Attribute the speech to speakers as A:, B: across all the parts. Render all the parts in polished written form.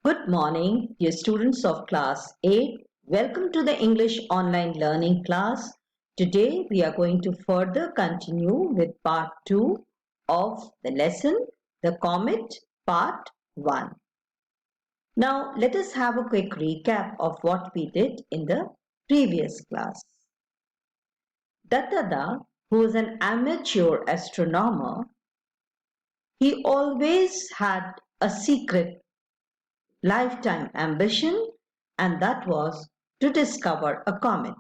A: Good morning, dear students of class 8. Welcome to the English online learning class. Today we are going to further continue with part 2 of the lesson, The Comet, part 1. Now let us have a quick recap of what we did in the previous class. Dattada, who is an amateur astronomer, he always had a secret lifetime ambition, and that was to discover a comet.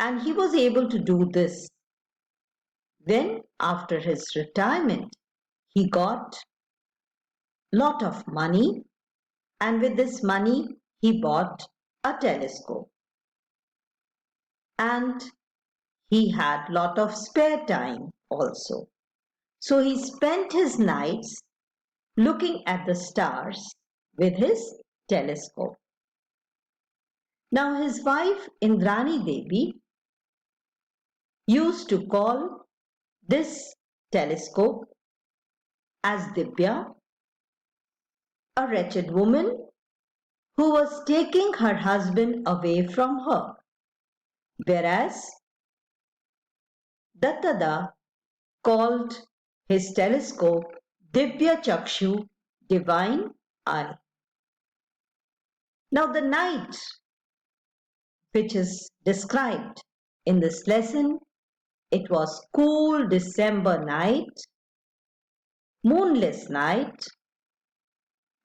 A: And he was able to do this when, after his retirement, he got lot of money, and with this money he bought a telescope. And he had lot of spare time also. So he spent his nights looking at the stars with his telescope. Now his wife Indrani Devi used to call this telescope as Dibya, a wretched woman who was taking her husband away from her, whereas Dattada called his telescope Dibya Chakshu, divine eye. Now the night which is described in this lesson, it was cool December night, moonless night,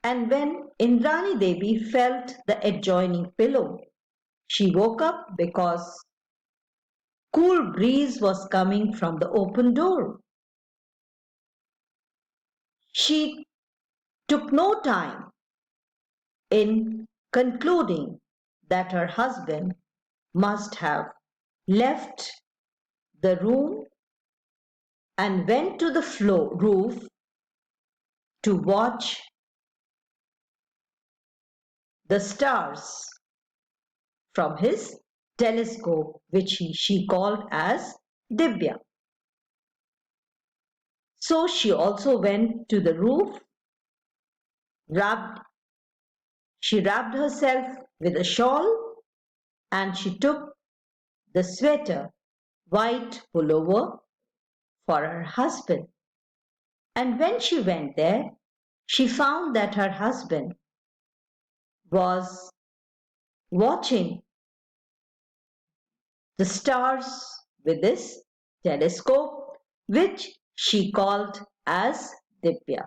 A: and when Indrani Devi felt the adjoining pillow, she woke up because cool breeze was coming from the open door. She took no time in concluding that her husband must have left the room and went to the roof to watch the stars from his telescope, which she called as Dibya. So she also went to the roof, she wrapped herself with a shawl, and she took the sweater, white pullover, for her husband. And when she went there, she found that her husband was watching the stars with his telescope, which she called as Dibya.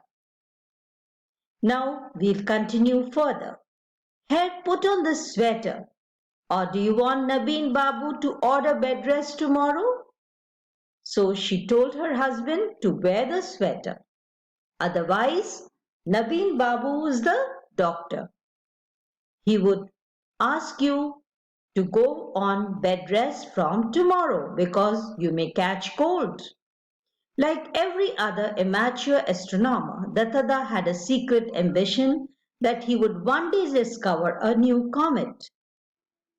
A: Now we'll continue further. Here, put on the sweater. Or do you want Nabeen Babu to order bed rest tomorrow? So she told her husband to wear the sweater. Otherwise, Nabeen Babu is the doctor. He would ask you to go on bed rest from tomorrow because you may catch cold. Like every other amateur astronomer, Dattada had a secret ambition that he would one day discover a new comet.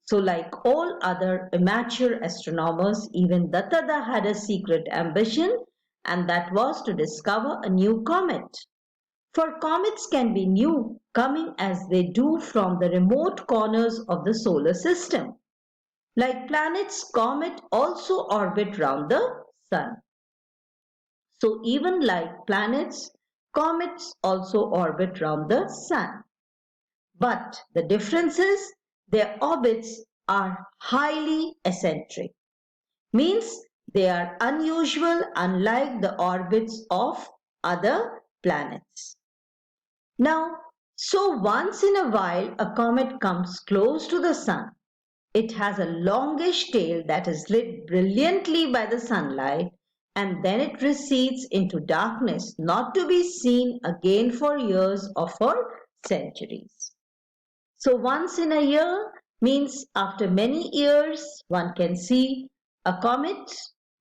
A: So like all other amateur astronomers, even Dattada had a secret ambition, and that was to discover a new comet. For comets can be new, coming as they do from the remote corners of the solar system. Like planets, comets also orbit round the sun. So even like planets, comets also orbit round the sun. But the difference is their orbits are highly eccentric. Means they are unusual, unlike the orbits of other planets. Now, so once in a while a comet comes close to the sun. It has a longish tail that is lit brilliantly by the sunlight, and then it recedes into darkness, not to be seen again for years or for centuries. So once in a year means after many years one can see a comet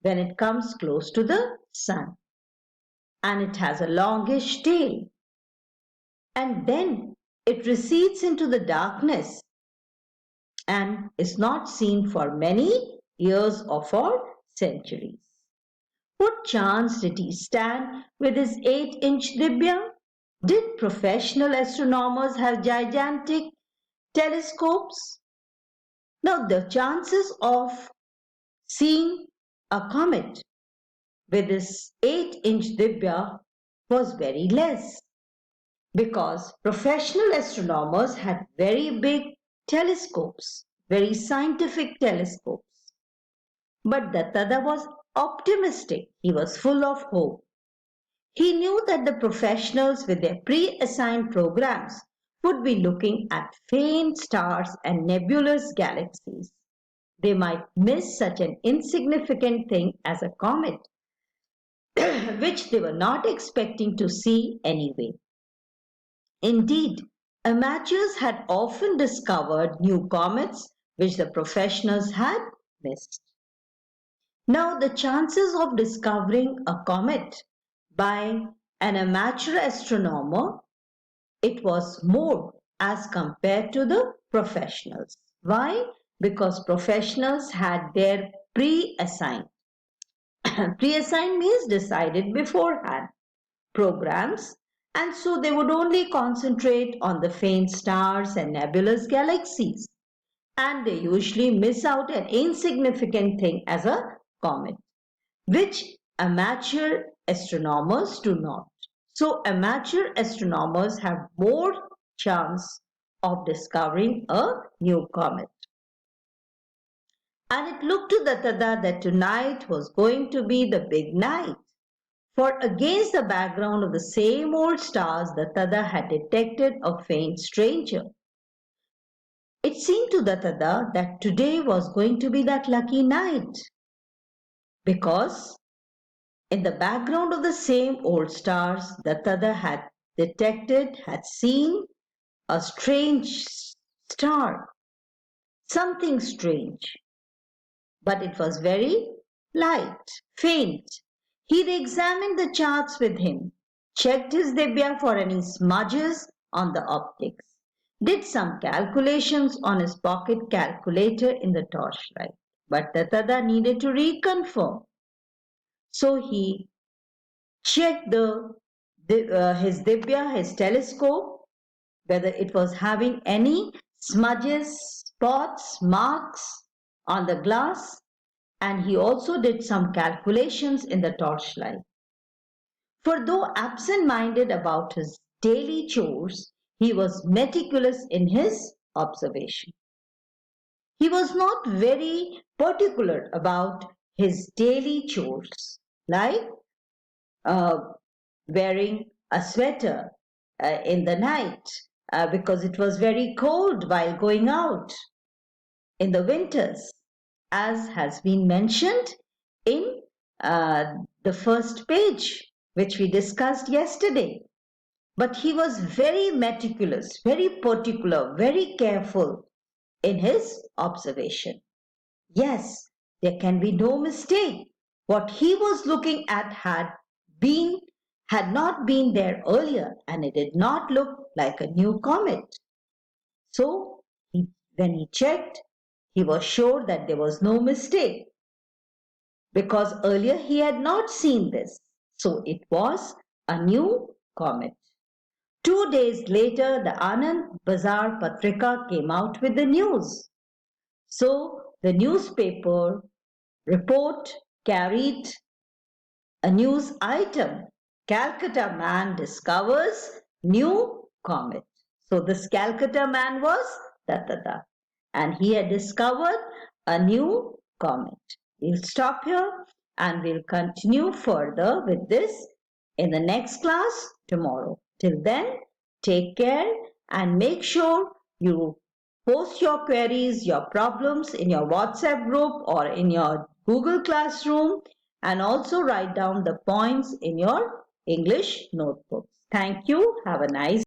A: when it comes close to the sun, and it has a longish tail, and then it recedes into the darkness and is not seen for many years or for centuries. What chance did he stand with his 8-inch Dibya? Did professional astronomers have gigantic telescopes? Now, the chances of seeing a comet with this 8-inch Dibya was very less because professional astronomers had very big telescopes, very scientific telescopes. But Dattada was optimistic. He was full of hope. He knew that the professionals with their pre-assigned programs would be looking at faint stars and nebulous galaxies. They might miss such an insignificant thing as a comet, which they were not expecting to see anyway. Indeed, amateurs had often discovered new comets which the professionals had missed. Now, the chances of discovering a comet by an amateur astronomer, it was more as compared to the professionals. Why? Because professionals had their pre-assigned. Pre-assigned means decided beforehand programs, and so they would only concentrate on the faint stars and nebulous galaxies, and they usually miss out an insignificant thing as a comet, which amateur astronomers do not. So amateur astronomers have more chance of discovering a new comet. And it looked to Dattada that tonight was going to be the big night. For against the background of the same old stars, Dattada had detected a faint stranger. It seemed to Dattada that today was going to be that lucky night, because in the background of the same old stars, Dattada had detected, had seen a strange star, something strange, but it was very light, faint. He examined the charts with him, checked his Dibya for any smudges on the optics, did some calculations on his pocket calculator in the torchlight. But Dattada needed to reconfirm. So he checked his Dibya, his telescope, whether it was having any smudges, spots, marks on the glass, and he also did some calculations in the torchlight. For though absent-minded about his daily chores, he was meticulous in his observation. He was not very particular about his daily chores, like uh, wearing a sweater in the night because it was very cold while going out in the winters, as has been mentioned in the first page, which we discussed yesterday. But he was very meticulous, very particular, very careful in his observation. Yes, there can be no mistake. What he was looking at had not been there earlier, and it did not look like a new comet. So when he checked, he was sure that there was no mistake, because earlier he had not seen this. So it was a new comet. 2 days later, the Anand Bazar Patrika came out with the news. So the newspaper report carried a news item. Calcutta man discovers new comet. So this Calcutta man was Dattada, and he had discovered a new comet. We'll stop here and we'll continue further with this in the next class tomorrow. Till then, take care and make sure you post your queries, your problems in your WhatsApp group or in your Google Classroom, and also write down the points in your English notebooks. Thank you. Have a nice